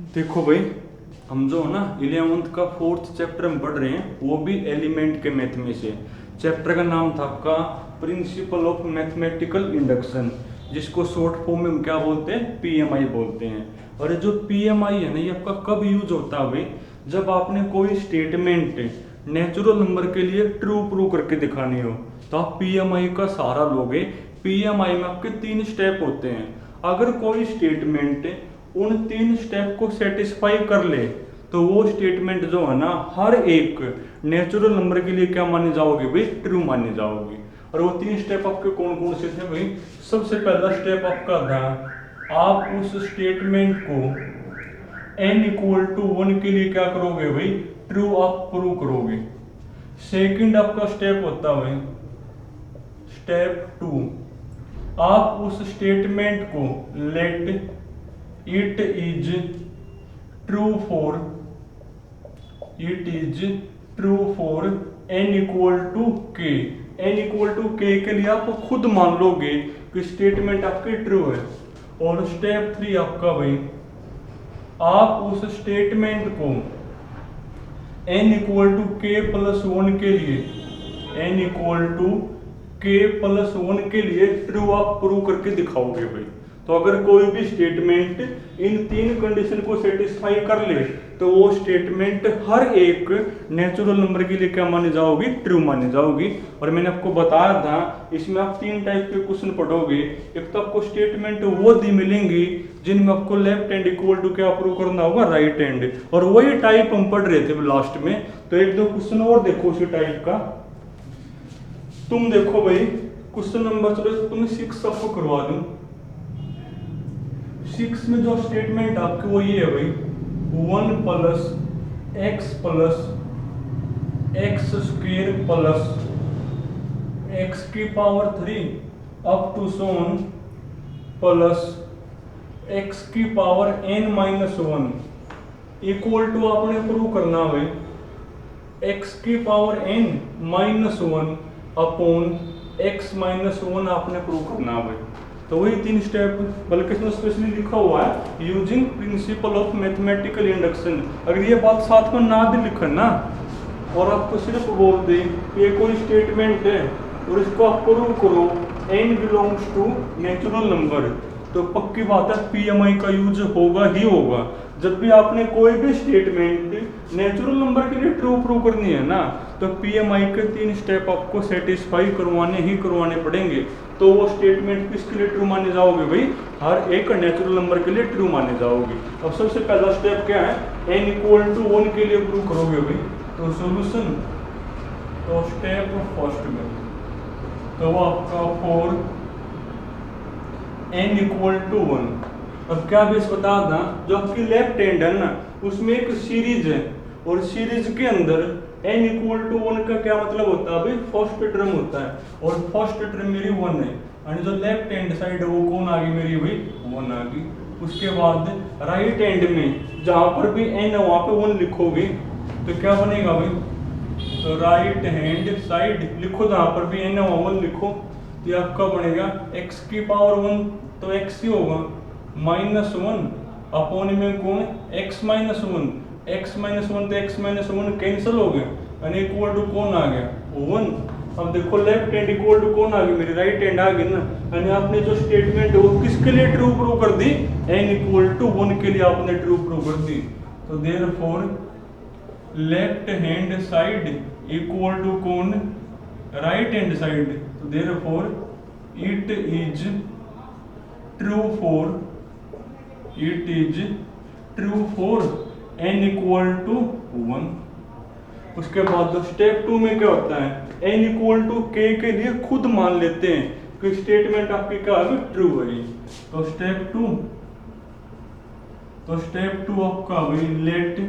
देखो भाई, हम जो है ना 11th का 4th चैप्टर में पढ़ रहे हैं, वो भी एलिमेंट के मैथ में से। चैप्टर का नाम था आपका प्रिंसिपल ऑफ मैथमेटिकल इंडक्शन, जिसको शॉर्ट फॉर्म में हम क्या बोलते हैं, पीएमआई बोलते हैं। और ये जो पीएमआई है ना, ये आपका कब यूज होता है भाई, जब आपने कोई स्टेटमेंट नेचुरल नंबर के लिए ट्रू प्रूव करके दिखानी हो, तो आप पीएमआई का सहारा लोगे। पीएमआई में आपके 3 स्टेप होते हैं। अगर कोई स्टेटमेंट उन 3 स्टेप को सेटिस्फाई कर ले, तो वो स्टेटमेंट जो है ना, हर एक नेचुरल नंबर के लिए क्या माने जाओगे भाई, ट्रू माने जाओगे। और वो 3 स्टेप आपके कौन कौन से थे भाई? सबसे पहला स्टेप आपका था, आप उस स्टेटमेंट को n=1 के लिए क्या करोगे भाई, ट्रू आप प्रूव करोगे। सेकंड आपका स्टेप होता है भाई स्टेप 2, आप उस स्टेटमेंट को late it is true for n=k। n=k के लिए आप खुद मान लोगे कि स्टेटमेंट आपकी ट्रू है। और स्टेप 3 आपका भाई, आप उस स्टेटमेंट को n=k+1 के लिए n=k+1 के लिए ट्रू आप प्रूव करके दिखाओगे भाई। तो अगर कोई भी स्टेटमेंट इन 3 कंडीशन को सेटिस्फाई कर ले, तो वो स्टेटमेंट हर एक नेचुरल नंबर के लिए क्या मानी जाओगी, ट्रू मानी जाओगी। और मैंने आपको बताया था, इसमें आप 3 टाइप के क्वेश्चन पढ़ोगे। एक तो आपको स्टेटमेंट वो दी मिलेंगी जिनमें आपको लेफ्ट हैंड इक्वल टू क्या प्रूव करना होगा, राइट हैंड। और वही टाइप हम पढ़ रहे थे लास्ट में। तो एक दो क्वेश्चन और देखो उसी टाइप का। तुम देखो भाई क्वेश्चन नंबर, चलो तुम्हें 6 आपको करवा दूं। 6 में जो स्टेटमेंट आपके वो ये है भाई, 1+x + x² + x³ up to so on plus x⁻n−1 equal to आपने प्रूव करना है x⁻n−1 अपॉन x−1 आपने प्रूव करना है। तो वही 3 स्टेप, बल्कि इसमें स्पेशली लिखा हुआ है using principle of mathematical induction. अगर ये बात साथ में ना भी लिखन ना, और आपको सिर्फ बोल दे कि ये कोई स्टेटमेंट है और इसको आप प्रूव करो n belongs to natural number, तो पक्की बात है पीएमआई का यूज होगा ही होगा। जब भी आपने कोई भी स्टेटमेंट नेचुरल नंबर के लिए ट्रू प्रूव करनी है ना, तो पीएमआई के 3 स्टेप आपको सेटिस्फाई करवाने पड़ेंगे। तो वो स्टेटमेंट किसके लिए ट्रू माने जाओगे भाई, हर एक नेचुरल नंबर के लिए ट्रू माने जाओगे। अब सबसे पहला स्टेप क्या है, n=1 के लिए प्रूव करोगे भाई। तो सॉल्यूशन, तो स्टेप फर्स्ट में तो वो आपका 4 n=1। अब क्या बेस बता था, जो आपकी लेफ्ट हैंड है ना, उसमें एक सीरीज है, और सीरीज के अंदर n=1 का क्या मतलब होता है भाई, फर्स्ट टर्म होता है। और फर्स्ट टर्म मेरी 1 है, और जो लेफ्ट हैंड साइड है वो कौन आ गई मेरी भाई, 1 आ गई। उसके बाद राइट हैंड में जहां पर भी n है वहां पे 1 लिखोगे, तो क्या बनेगा भाई, तो राइट हैंड साइड लिखो, जहां पर भी n है वहां 1 लिखो, तो ये आपका बनेगा x⁻1, तो x ही होगा, -1 अपॉन में कौन, x-1, x-1 तो x-1 कैंसिल हो गया, यानी इक्वल टू कौन आ गया, 1। अब देखो लेफ्ट हैंड इक्वल टू कौन आ गई मेरी, राइट हैंड आ गई ना। यानी आपने जो स्टेटमेंट है वो किसके लिए ट्रू प्रूव कर दी, n=1 के लिए आपने ट्रू प्रूव कर दी। तो therefore left hand side equal to कौन, राइट हैंड साइड। तो therefore it is true for n=1। उसके बाद स्टेप 2 में क्या होता है, n=k के लिए खुद मान लेते हैं कि स्टेटमेंट आपकी क्या है, ट्रू है। तो स्टेप 2 आपका भाई, late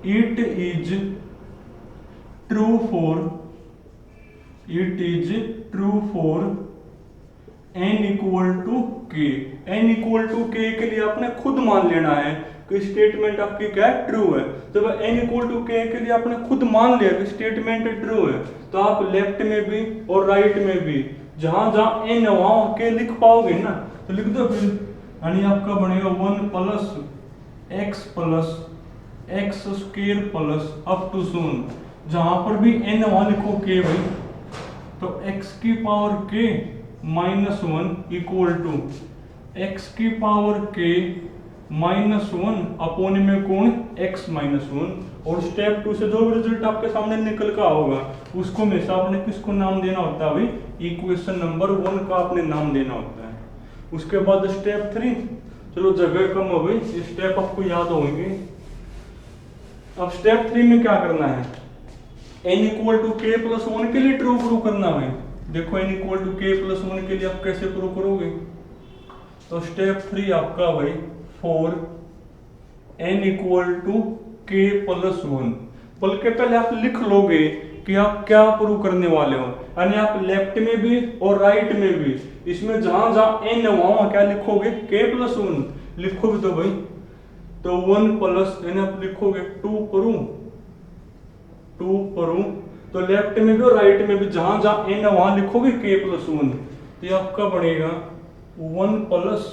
it is true for n=k। n=k के लिए आपने खुद मान लेना है कि स्टेटमेंट आपकी क्या है, ट्रू है। जब n=k के लिए आपने खुद मान लिया कि स्टेटमेंट ट्रू है, तो आप लेफ्ट में भी और राइट में भी जहां जहां n वहां k लिख पाओगे ना, तो लिख दो फिर। यानी आपका बनेगा 1 + X plus x square plus up to शून, जहां पर भी n वहां लिखो k भाई, तो x की power k minus one equal to X की power k minus one upon में कौन x माइनस वन। और स्टेप 2 से जो भी रिजल्ट आपके सामने निकल का होगा उसको हमेशा आपने किसको नाम देना होता है भाई, इक्वेशन नंबर 1 का आपने नाम देना होता है। उसके बाद स्टेप 3, चलो जगह कम हो गई, स्टेप आपको याद होंगे। अब स्टेप 3 में क्या करना है, n equal to k plus one के लिए ट्रू प्रूव करना है। देखो n equal to k plus one के लिए आप कैसे प्रूव करोगे, तो स्टेप 3 आपका भाई for n equal to k plus one, बल्कि पहले आप लिख लोगे कि आप क्या प्रूव करने वाले हो, यानी आप लेफ्ट में भी और राइट में भी इसमें जहां जहां n है वहां क्या लिखोगे, k प्लस वन लिखोगे तो भाई, तो 1 प्लस यानी आप लिखोगे 2 प्रूव, तो लेफ्ट में भी और राइट में भी जहां जहां n है वहां लिखोगे k प्लस वन, तो ये आपका बनेगा 1 प्लस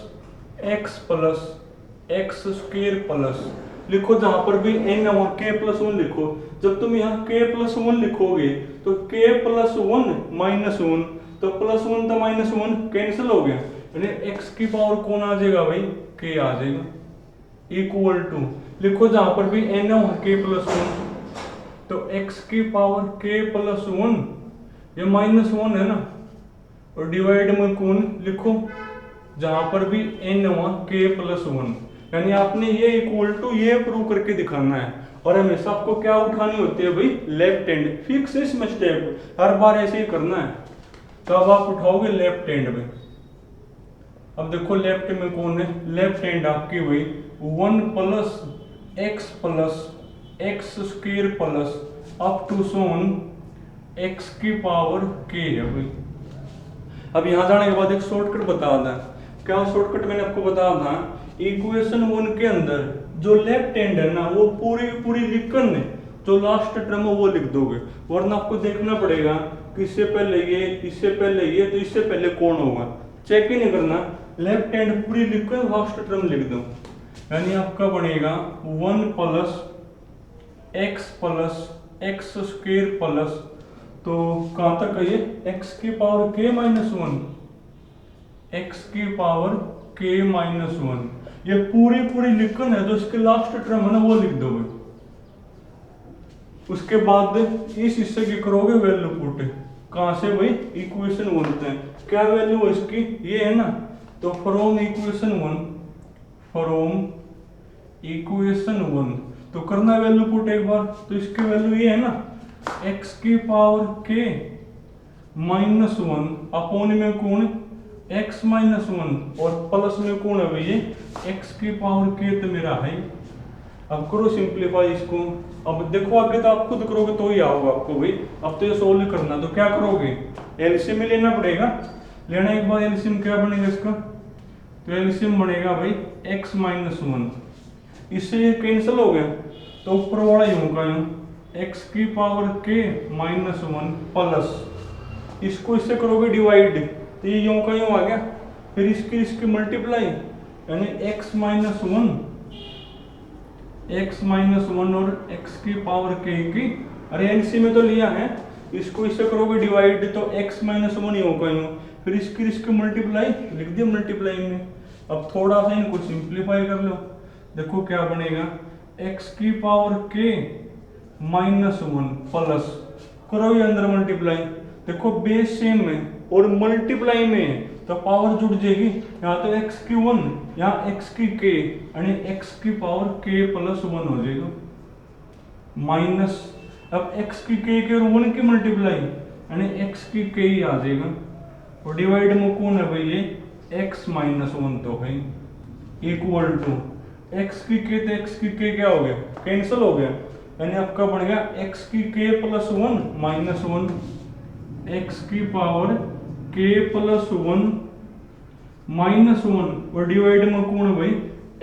एक्स स्क्वायर प्लस, लिखो जहां पर भी n है वहां k प्लस वन लिखो। जब तुम यहाँ k प्लस वन लिखोगे तो k plus one minus one, तो प्लस वन तो माइनस वन कैंसिल हो गया, यानी x की पावर कौन आ जाएगा भाई, k आ जाएगा, इक्वल टू लिखो जहां पर भी n है वहां k प्लस वन, तो x की पावर k प्लस वन, ये माइनस वन है ना, और डिवाइड में कौन लिखो जहां पर भी n है वहां k प्लस वन, यानी आपने ये इक्वल टू ये प्रूव करके दिखाना है। और हमेशा आपको क्या उठानी होती है भाई, लेफ्ट हैंड, फिक्स इसमें स्टेप हर बार ऐसे ही करना है। तो अब आप उठाओगे लेफ्ट हैंड में, अब देखो लेफ्ट में कौन है, लेफ्ट हैंड आपकी भाई 1 plus x square plus up to so on x की पावर k है भाई। अब यहां जाने के बाद एक शॉर्टकट बता था, क्या शॉर्टकट मैंने आपको बताया था, इक्वेशन 1 के अंदर जो लेफ्ट हैंड है ना वो पूरी लिखकर ने जो लास्ट टर्म है वो लिख दोगे, वरना आपको देखना पड़ेगा कि इससे पहले ये, इससे पहले ये, तो इससे पहले कौन होगा, चेक ही नहीं करना, लेफ्ट हैंड पूरी लिखकर लास्ट टर्म लिख दो, यानी आपका बनेगा 1 प्लस एक्स स्क्वायर प्लस, तो कहां तक है ये, x की power k minus one, x की पावर k माइनस वन, ये पूरी लिखकर है जो इसके लास्ट टर्म है ना वो लिख दोगे। उसके बाद इस हिस्से की करोगे वैल्यू पुट, कहां से भाई, इक्वेशन 1 से, क्या वैल्यू है इसकी, ये है ना, तो फ्रॉम इक्वेशन 1 तो करना वैल्यू पुट एक बार, तो इसकी वैल्यू ये है ना, x की power k minus one upon में कौन x माइनस वन, और प्लस में कौन है भैया, x की पावर k तो मेरा है। अब करो सिंप्लीफाई इसको, अब देखो आगे तो आप खुद करोगे तो ही आओगे आपको भाई, अब तो ये सोल्व करना, तो क्या करोगे, एलसीएम में लेना पड़ेगा, लेना एक बार एलसीएम क्या बनेगा इसका, तो एलसीएम बनेगा भाई x माइनस वन, इससे ये कैंसिल हो गया, तो ऊपर वाला यूं का यूं x की power k minus one plus, इसको इससे करोगे डिवाइड, तो ये यूं का यूं आ गया, फिर इसकी मल्टीप्लाई, यानी x माइनस वन और x की पावर k की, अरे एलसीएम में तो लिया है, इसको इससे करोगे डिवाइड, तो x माइनस वन यूं का यूं, फिर इसकी मल्टीप्लाई लिख दिया मल्टीप्लाई में। अब थोड़ा सा इनको सिंप्लीफाई कर लो, देखो क्या बनेगा, x की power k minus one plus, करो ये अंदर मल्टीप्लाई, देखो बेस सेम में और मल्टीप्लाई में तो पावर जुड़ जाएगी, यहाँ तो x की 1 यहाँ x की k, यानी x की पावर k प्लस 1 हो जाएगा माइनस, अब x की k के और 1 की मल्टीप्लाई, यानी x की k ही आ जाएगा, और डिवाइड में कौन है भाई ये x माइनस वन, तो भाई इक्वल टू x की k, तो x की k क्या हो गया, कैंसिल हो गया, यानी आपका बढ़ेगा x की k plus one minus one, x की power k plus one minus one, और डिवाइड में कौन है भाई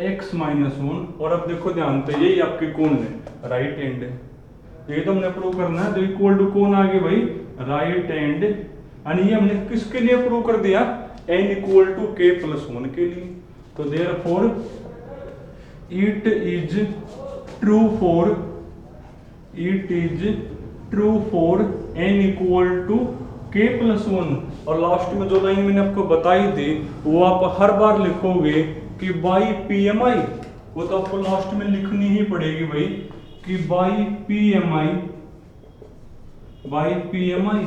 x माइनस वन, और अब देखो ध्यान से यही आपकी कौन है, राइट हैंड है, ये तो हमने प्रूव करना है, तो इक्वल टू कौन आ गया भाई, राइट हैंड, यानी ये हमने किसके लिए प्रूव कर दिया, n equal to k plus one के लिए, तो therefore it is true for n equal to k plus 1। और लास्ट में जो लाइन मैंने आपको बताई थी वो आप हर बार लिखोगे कि बाई पी एम आई, वो तो आपको लास्ट में लिखनी ही पड़ेगी भाई कि by P M I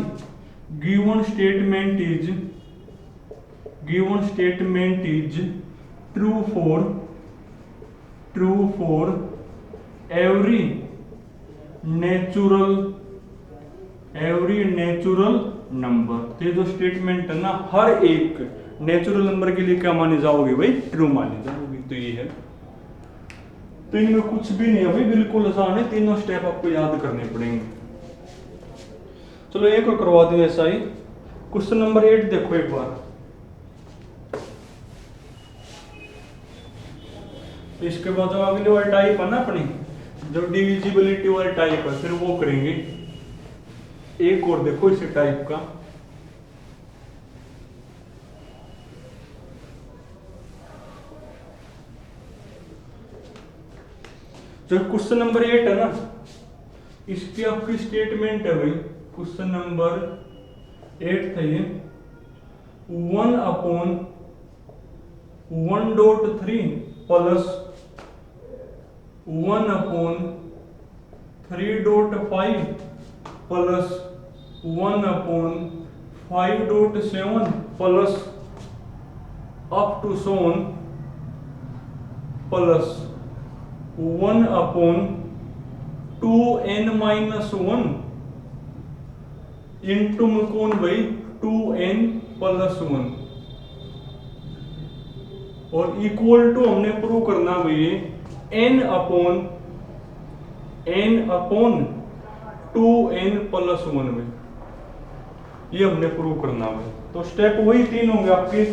given statement is true for every natural number. तो ये जो स्टेटमेंट है ना, हर एक नेचुरल नंबर के लिए क्या मानी जाओगी भाई, ट्रू मानी जाओगी। तो ये है, तो इनमें कुछ भी नहीं है भाई, बिल्कुल आसान है, तीनों स्टेप आपको याद करने पड़ेंगे। चलो एक और करवा दो ऐसा ही। क्वेश्चन नंबर 8 देखो एक बार। तो इसके बाद जो अगली वाली टाइप है ना अपनी, जो डिविजिबिलिटी वाली टाइप है, फिर वो करेंगे। एक और देखो इसी टाइप का। जो क्वेश्चन नंबर 8 है ना, इसकी आपकी स्टेटमेंट है भाई, क्वेश्चन नंबर 8 था ये, 1/1.3 plus 1/3.5 plus 1/5.7 plus up to so on plus 1/2n-1 into में कौन भाई 2n प्लस 1 और इक्वल टू हमने प्रूव करना भाई n अपॉन 2n प्लस 1 में, ये हमने प्रूव करना है। तो स्टेप वही 3 होंगे आपके।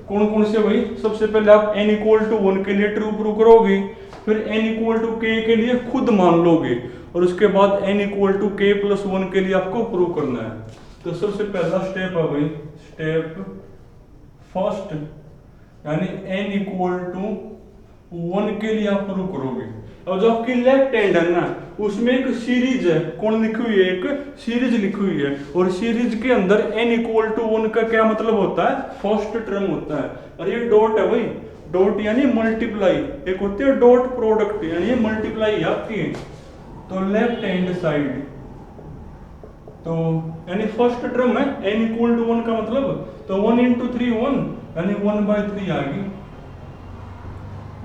कौन कौन से भाई? सबसे पहले आप n इक्वल टू 1 के लिए ट्रू प्रूव करोगे, फिर n इक्वल टू k के लिए खुद मान लोगे, और उसके बाद n equal to k plus 1 के लिए आपको प्रूव करना है। तो सबसे पहला स्टेप है भाई, स्टेप फर्स्ट, यानी n इक्वल टू 1 के लिए आप प्रूव करोगे। और जो आपकी लेफ्ट हैंड है ना, उसमें एक सीरीज है, कौन लिखी हुई है? एक सीरीज लिखी हुई है, और सीरीज के अंदर n इक्वल टू 1 का क्या मतलब होता है? फर्स्ट टर्म होता है। और ये डॉट है भाई, डॉट यानी मल्टीप्लाई, एक होती है डॉट प्रोडक्ट, यानी ये मल्टीप्लाई आपकी है। तो लेफ्ट हैंड साइड, तो यानी फर्स्ट टर्म है n इक्वल टू 1 का मतलब, तो 1 इंटू 3 1, यानी 1/3 आ गई।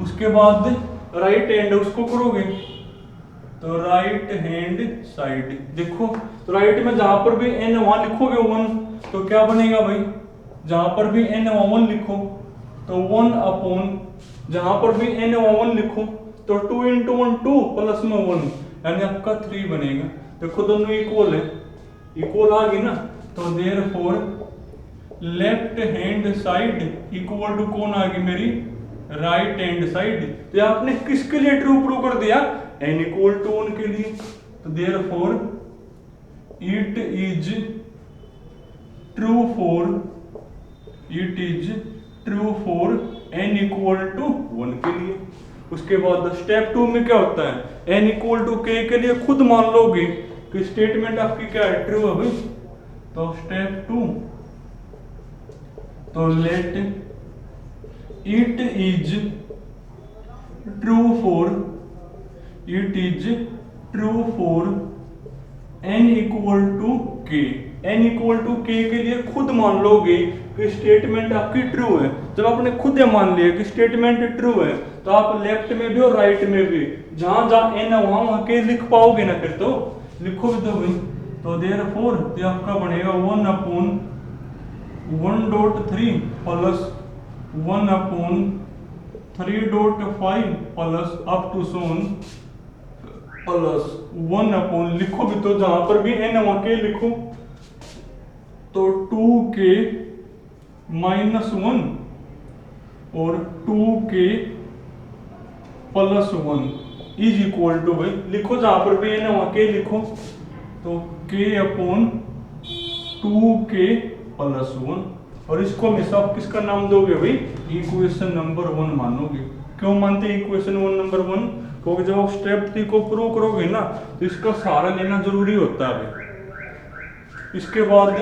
उसके बाद राइट हैंड उसको करोगे, तो राइट हैंड साइड देखो, तो राइट में जहां पर भी n वहां लिखोगे 1, तो क्या बनेगा भाई? जहां पर भी n वहां 1 लिखो तो 1 अपॉन, जहां पर भी n वहां 1 लिखो तो 2 इंटू 1 2 प्लस में 1, यानी आपका 3 बनेगा। देखो दोनों इक्वल है, इक्वल आ गई ना, तो therefore left hand side equal to कौन आ गई मेरी? Right hand side. तो आपने किसके लिए ट्रू प्रूव कर दिया? n इक्वल टू 1 के लिए। तो therefore it is true for n equal to 1 के लिए। उसके बाद स्टेप 2 में क्या होता है? n इक्वल टू k के लिए खुद मान लोगे कि स्टेटमेंट आपकी क्या है? ट्रू है भाई। तो स्टेप 2, तो let it is true for n equal to k। n equal to k के लिए खुद मान लोगे कि स्टेटमेंट आपकी ट्रू है। जब आपने खुद ये मान लिया कि स्टेटमेंट ट्रू है, तो आप लेफ्ट में भी और राइट में भी जहां जहां n है वहां k लिख पाओगे ना, फिर तो लिखोगे तो भाई। तो देयरफॉर ये आपका बनेगा 1/1.3 plus 1/3.5 plus up to so on plus 1 upon, लिखो भी तो जहां पर भी n वहां के लिखो, तो 2k माइनस 1 और 2k plus 1 is equal to भाई, लिखो जहां पर भी n वहां के लिखो, तो k अपॉन 2k प्लस 1 और इसको हमेशा आप किसका नाम दोगे भाई, इक्वेशन नंबर 1 मानोगे। क्यों मानते हैं इक्वेशन नंबर 1? क्योंकि जब आप स्टेप 3 को प्रूव करोगे ना तो इसका सहारा लेना जरूरी होता है भाई। इसके बाद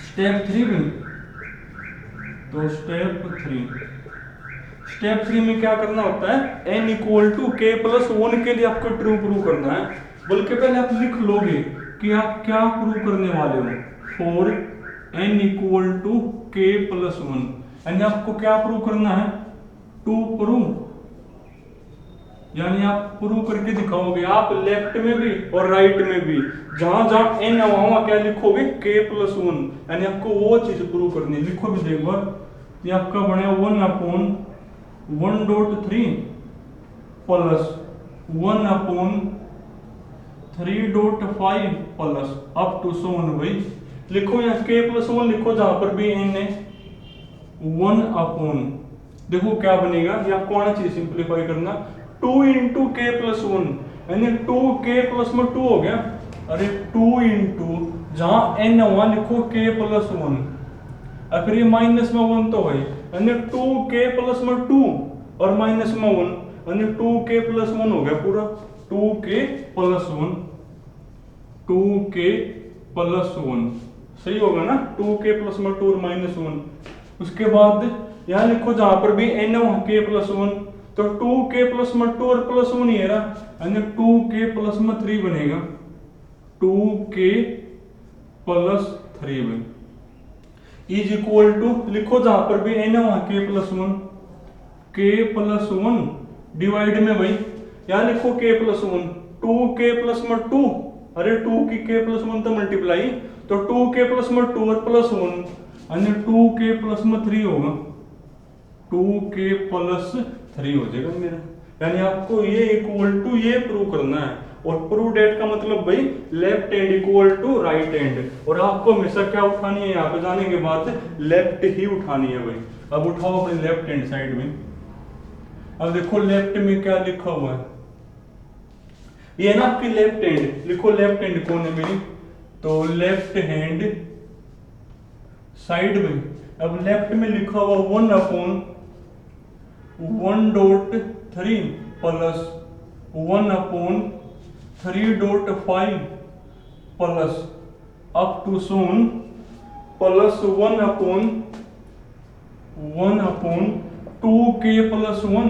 स्टेप 3 में, तो स्टेप 3 में क्या करना होता है, n इक्वल टू के प्लस 1 के लिए आपको ट्रू प्रूव करना है। बल्कि पहले आप लिख लोगे कि आप क्या प्रूव करने वाले हो, फॉर n इक्वल टू के प्लस 1, यानी आपको क्या प्रूव करना है, टू प्रूव, यानी आप प्रूव करके दिखाओगे। आप लेफ्ट में भी और राइट में भी जहां जहां n है वहां क्या लिखोगे, k प्लस 1, यानी आपको वो चीज प्रूव करनी है। लिखो भी एक बार, ये आपका बने 1/1.3 plus 1/3.5 plus up to so on भाई। लिखो यहाँ k प्लस 1 लिखो, जहां पर भी n है 1/, देखो क्या बनेगा, ये आपको आना चाहिए सिंप्लीफाई करना, 2 इंटू के प्लस 1, यानी 2k प्लस में 2 हो गया। अरे 2 इंटू जहां n है वहां लिखो k प्लस 1, और फिर ये माइनस में 1 तो है, यानी 2k प्लस में 2 और माइनस में 1, यानी 2k प्लस 1 हो गया पूरा, 2k प्लस 1, 2k प्लस 1 सही होगा ना, 2k प्लस में 2 और माइनस 1। उसके बाद यहाँ लिखो जहां पर भी n है वहां k प्लस 1, तो 2k प्लस में 2 और प्लस 1 ये रहा, यानी 2k प्लस में 3 बनेगा, 2k प्लस 3 बन इज इक्वल टू, लिखो जहां पर भी n है वहां k plus 1, k plus 1 divide में भाई यहां लिखो k प्लस 1, 2k प्लस में 2, अरे 2 की k प्लस 1 तो मल्टीप्लाई, तो 2k प्लस में 2 और प्लस 1, यानी 2k प्लस में 3 होगा, 2k प्लस 3 हो जाएगा मेरा। यानी आपको ये इक्वल टू ये प्रूव करना है, और प्रूव डेट का मतलब भाई left hand equal to right hand, और आपको हमेशा क्या उठानी है, यहाँ पे जाने के बाद लेफ्ट ही उठानी है भाई। अब उठाओ अपने लेफ्ट हैंड साइड में, अब देखो लेफ्ट में क्या लिखा हुआ है, ये ना आपकी लेफ्ट हैंड, लिखो लेफ्ट हैंड कौन है मेरी, तो लेफ्ट हैंड साइड में, अब लेफ्ट में लिखा हुआ 1/1.3 plus 1/3.5 plus up to so on plus 1/2k plus 1,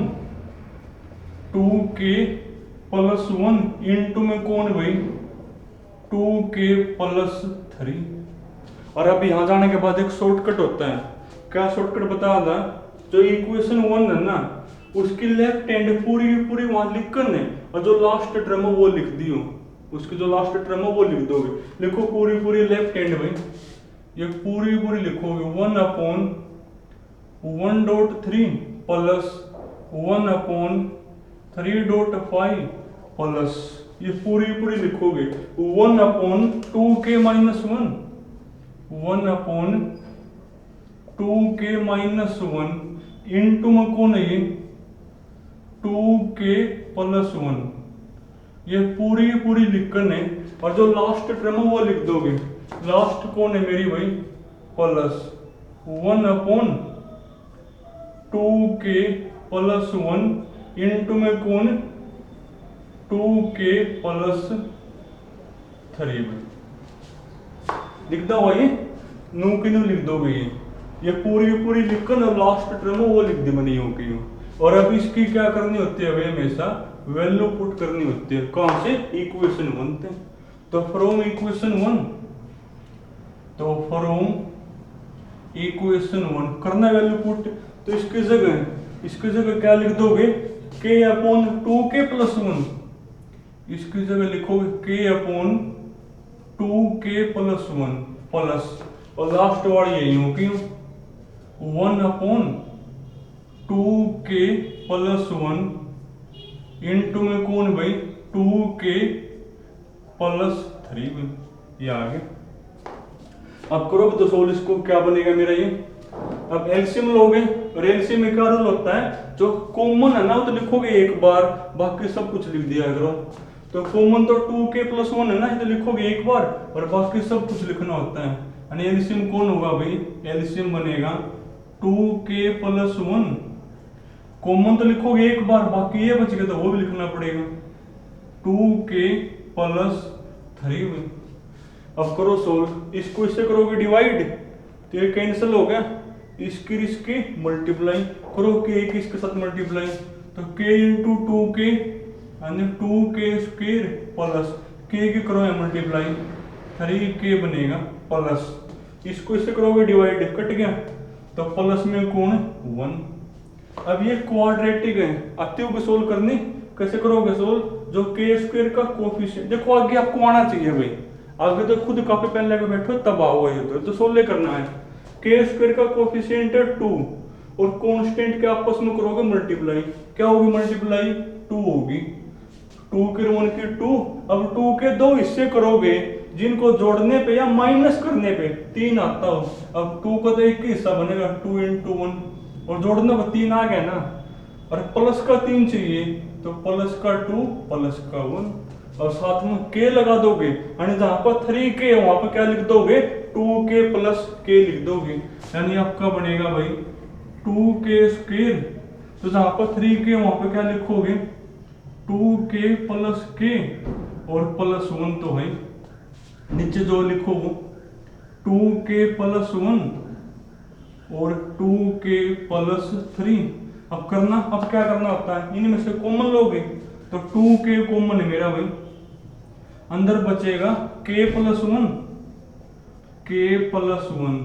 2k plus 1 into में कौन भाई 2k प्लस 3। और अब यहां जाने के बाद एक शॉर्टकट होता है, क्या शॉर्टकट बता था, जो इक्वेशन 1 है ना उसकी लेफ्ट हैंड पूरी पूरी वहां लिख कर है, और जो लास्ट टर्म है वो लिख दियो, उसकी जो लास्ट टर्म है वो लिख दोगे। लिखो पूरी पूरी लेफ्ट हैंड भाई, ये पूरी पूरी लिखोगे 1/1.3 प्लस 1/3.5 प्लस ये पूरी पूरी लिखोगे 1/2k minus 1, 1/2k minus 1 into में कौन है ये 2k प्लस 1, ये पूरी पूरी लिखकर है, और जो लास्ट टर्म है वो लिख दोगे, लास्ट कौन है मेरी भाई प्लस 1/2k प्लस 1 इंटू में कौन 2k प्लस 3 लिखता हुआ ये नू की नू लिख दोगे, ये पूरी पूरी लिखकर और लास्ट टर्म वो लिख दी बनी हो की। और अब इसकी क्या करनी होती है भाई, हमेशा वैल्यू पुट करनी होती है, कहां से, इक्वेशन 1 से। तो फ्रॉम इक्वेशन 1, तो फ्रॉम इक्वेशन 1 करना वैल्यू पुट, तो इसकी जगह क्या लिख दोगे k अपॉन 2k प्लस 1, इसकी जगह लिखोगे k upon 2k plus 1 plus, और लास्ट वाली यही होगी 1/2k प्लस 1 इंटू में कौन भाई 2k प्लस 3, ये आ गया। अब करो तो सोल्व, इसको क्या बनेगा मेरा ये, अब एलसीएम लोगे, और एलसीएम में क्या रूल होता है, जो कॉमन है ना वो तो लिखोगे एक बार, बाकी सब कुछ लिख दिया करो। तो कॉमन तो 2k प्लस 1 है ना, ये तो लिखोगे एक बार और बाकी सब कुछ लिखना होता है, यानी एलसीएम कौन होगा भाई, एलसीएम बनेगा 2k प्लस 1, कॉमन तो लिखोगे एक बार, बाकी ये बच गया तो वो भी लिखना पड़ेगा 2k प्लस 3 में। अब करो सोल्व, इसको इससे करोगे डिवाइड तो ये कैंसिल हो गया, इसकी मल्टीप्लाई करो, के किसके साथ मल्टीप्लाई, तो k इंटू 2k यानी 2k स्क्वायर प्लस k की करो मल्टीप्लाई 3k बनेगा प्लस, इसको इससे करोगे डिवाइड, कट गया तो प्लस में कौन 1। अब ये क्वाड्रेटिक है, आते हो सोल्व करने, कैसे करोगे सोल्व, जो k स्क्वायर का कोफिशिएंट देखो आगे आपको आना चाहिए भाई, आगे तो खुद कॉपी पेन लेकर बैठो तब आओगे, ये तो सोल्व करना है। k स्क्वायर का कोफिशिएंट है 2 और कांस्टेंट के आपस में करोगे मल्टीप्लाई, क्या होगी मल्टीप्लाई 2 होगी, 2 के 1 की 2, अब 2 के दो हिस्से करोगे जिनको जोड़ने पे या माइनस करने पे 3 आता हो, अब 2 का तो एक ही हिस्सा बनेगा 2 इंटू 1 और जोड़ने पर 3 आ गया ना, और प्लस का 3 चाहिए तो प्लस का 2 प्लस का 1 और साथ में k लगा दोगे, यानी जहां पर 3k है वहां पर क्या लिख दोगे 2k प्लस k लिख दोगे, यानी आपका बनेगा भाई 2k स्क्वायर, तो जहां पर 3k वहां पर क्या लिखोगे 2k प्लस k और प्लस 1, तो भाई नीचे जो लिखो 2k प्लस 1 और 2k प्लस 3। अब करना, अब क्या करना होता है, इनमें से कॉमन लोगे तो 2k कॉमन है मेरा भाई, अंदर बचेगा k प्लस 1, k प्लस 1।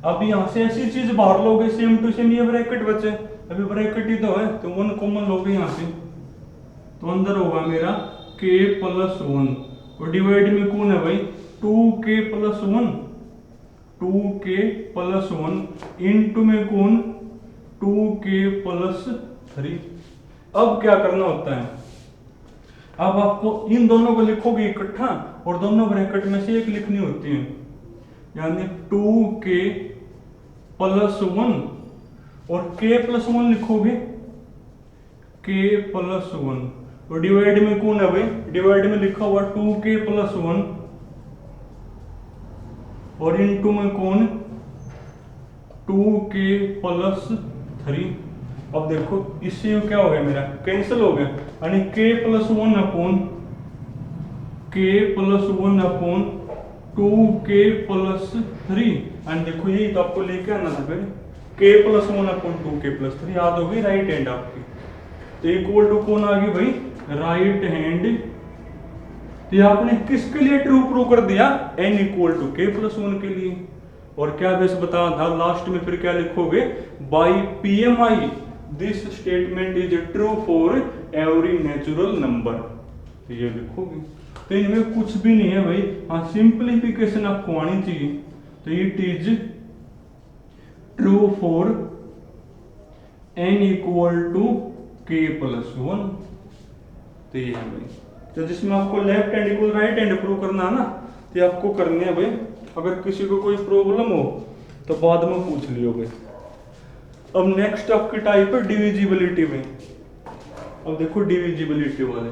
अब यहां से ऐसी चीज बाहर लोगे सेम टू सेम, ये ब्रैकेट बचे, अभी ब्रैकेट ही तो है तो 1 कॉमन लोगे यहां से, तो अंदर होगा मेरा k प्लस 1 और डिवाइड में कौन है भाई 2k plus 1, 2k plus 1 into में कौन 2k प्लस 3। अब क्या करना होता है, अब आपको इन दोनों को लिखोगे इकट्ठा और दोनों ब्रैकेट में से एक लिखनी होती है, यानी 2k प्लस 1 और k प्लस 1 लिखोगे k प्लस 1 और डिवाइड में कौन है भाई, डिवाइड में लिखा हुआ 2k प्लस 1 और इनटू में कौन 2k प्लस 3। अब देखो इससे क्या हो गया मेरा कैंसिल हो गया, यानी k plus 1 upon k plus 1 upon 2k plus 3, and देखो यही तो आपको लेके आना था फिर k plus 1 upon 2k plus 3, याद होगी राइट हैंड आपकी, तो इक्वल टू कौन आ गई भाई राइट हैंड। तो ये आपने किसके लिए ट्रू प्रूव कर दिया, n equal to k plus 1 के लिए, और क्या बेस बता था लास्ट में फिर क्या लिखोगे by PMI this statement is true for every natural number, तो ये लिखोगे। तो इनमें कुछ भी नहीं है भाई, हाँ सिंप्लीफिकेशन आपको आनी चाहिए, तो it is true for n equal to k plus 1, तो ये है भाई। तो जिसमें आपको left hand equal right hand prove करना है ना, तो आपको करनी है भाई, अगर किसी को कोई प्रॉब्लम हो तो बाद में पूछ लियो भाई। अब नेक्स्ट आपकी टाइप है डिविजिबिलिटी में, अब देखो डिविजिबिलिटी वाले,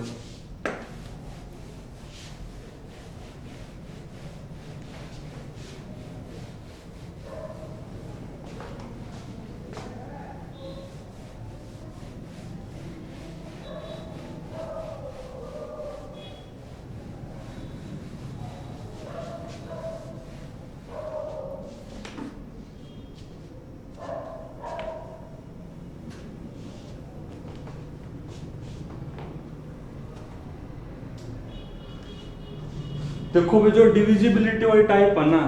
देखो भी जो डिविजिबिलिटी वाली टाइप है ना,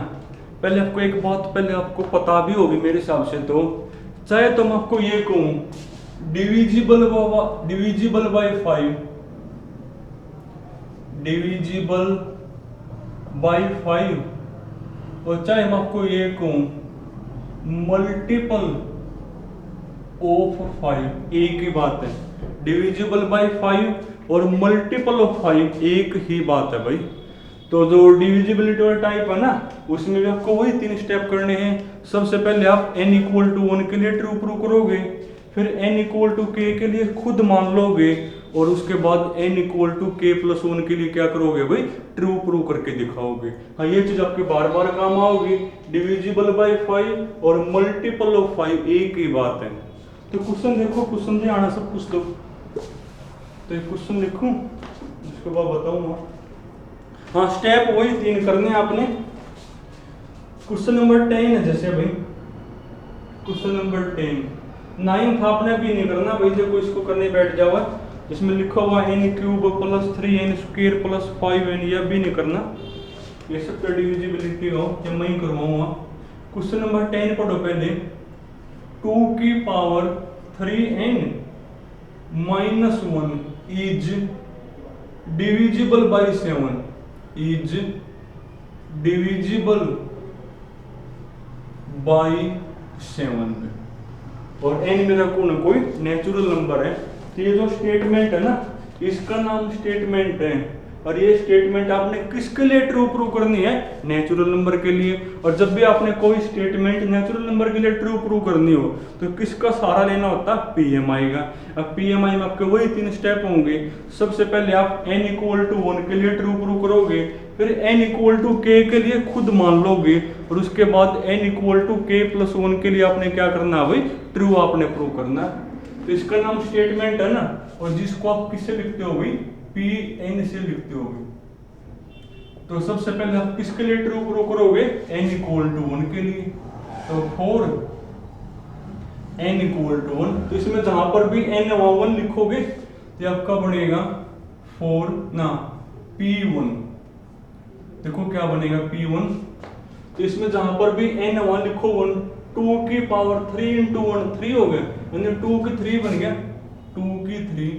पहले आपको एक बात पहले आपको पता भी होगी मेरे हिसाब से, तो चाहे तो मैं आपको ये कहूं डिविजिबल बाय 5, डिविजिबल बाय 5, और चाहे मैं आपको ये कहूं मल्टीपल ऑफ 5, एक ही बात है, डिविजिबल बाय 5 और मल्टीपल ऑफ 5 एक ही बात है भाई। तो जो डिविजिबिलिटी वाला टाइप है ना, उसमें भी आपको वही 3 स्टेप करने हैं। सबसे पहले आप n इक्वल टू 1 के लिए ट्रू प्रूव करोगे, फिर n इक्वल टू k के लिए खुद मान लोगे, और उसके बाद n इक्वल टू के प्लस वन के लिए क्या करोगे भाई, ट्रू प्रूव करके दिखाओगे। हाँ ये चीज आपके बार बार काम आओगी। डिविजिबल बाय 5 और मल्टीपल ऑफ 5 एक ही बात है। तो क्वेश्चन देखो, क्वेश्चन में आना सब कुछ दो। तो एक क्वेश्चन लिखूं उसके बाद बताऊंगा। हाँ स्टेप वही 3 करने हैं आपने। क्वेश्चन नंबर 10 है जैसे भाई, क्वेश्चन नंबर 10 9th आपने भी नहीं करना भाई, देखो इसको करने बैठ जाओ। इसमें लिखा हुआ n cube plus 3n square plus 5n, यह भी नहीं करना। ये सब तो डिविजिबिलिटी हो, ये मैं ही करवाऊंगा। क्वेश्चन नंबर 10 पढ़ो पहले। 2 की power 3n minus 1 is divisible by 7, is divisible by 7 और n मेरा कोई नेचुरल नंबर है। तो ये जो स्टेटमेंट है ना, इसका नाम स्टेटमेंट है। और ये स्टेटमेंट आपने किसके लिए ट्रू प्रूव करनी है, नेचुरल नंबर के लिए। और जब भी आपने कोई स्टेटमेंट नेचुरल नंबर के लिए ट्रू प्रूव करनी हो तो किसका सहारा लेना होता है, पीएमआई का। अब पीएमआई में आपके वही 3 स्टेप होंगे। सबसे पहले आप n इक्वल टू 1 के लिए ट्रू प्रूव करोगे, फिर n इक्वल टू k के लिए खुद मान लोगे, और उसके बाद n equal to k plus 1 के लिए आपने क्या करना है भाई, ट्रू आपने प्रूव करना है। तो इसका नाम स्टेटमेंट है ना, और जिसको आप किससे लिखते हो भाई, Pn से लिखते हो। तो सबसे पहले आप किसके लिए ट्रू प्रूव करोगे, n इक्वल टू 1 के लिए। तो फॉर n इक्वल टू 1, तो इसमें जहां पर भी n 1 लिखोगे तो आपका बनेगा फॉर ना P1। देखो क्या बनेगा P1। तो इसमें जहां पर भी n 1 लिखो 1, 2 की पावर 3 इंटू 1 3 हो गया, यानी 2 की 3 बन गया, 2 की 3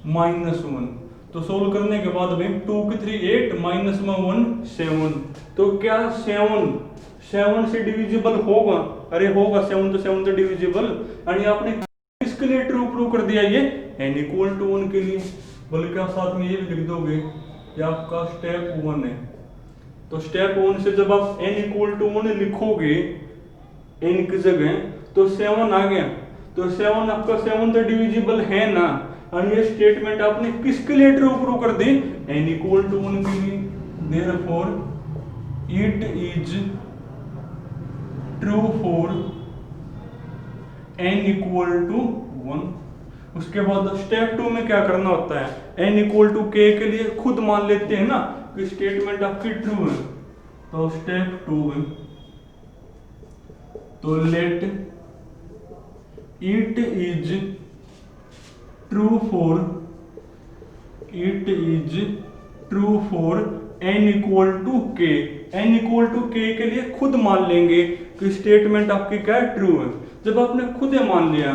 माइनस 1। तो सोल्व करने के बाद भाई 2 की 3 8 माइनस में 1 7। तो क्या 7 से डिविजिबल होगा, अरे होगा 7 तो 7 तो डिविजिबल। यानी आपने किसके लिए ट्रू प्रूव कर दिया, ये n इक्वल टू 1 के लिए। बल्कि आप साथ में ये भी लिख दोगे कि आपका स्टेप 1 है। तो स्टेप 1 से जब आप n इक्वल टू 1 लिखोगे n की जगह, तो 7 आ गया। तो 7 आपका 7 तो डिविजिबल है ना, और ये स्टेटमेंट आपने किसके लिए ट्रू प्रूव कर दी, n इक्वल टू 1 के लिए। Therefore it is true for n equal to 1। उसके बाद स्टेप 2 में क्या करना होता है, n इक्वल टू k के लिए खुद मान लेते हैं ना कि स्टेटमेंट आपकी ट्रू है। तो स्टेप 2 है, तो let it is true for n equal to k। n equal to k के लिए खुद मान लेंगे कि स्टेटमेंट आपकी क्या है, ट्रू है। जब आपने खुद ही मान लिया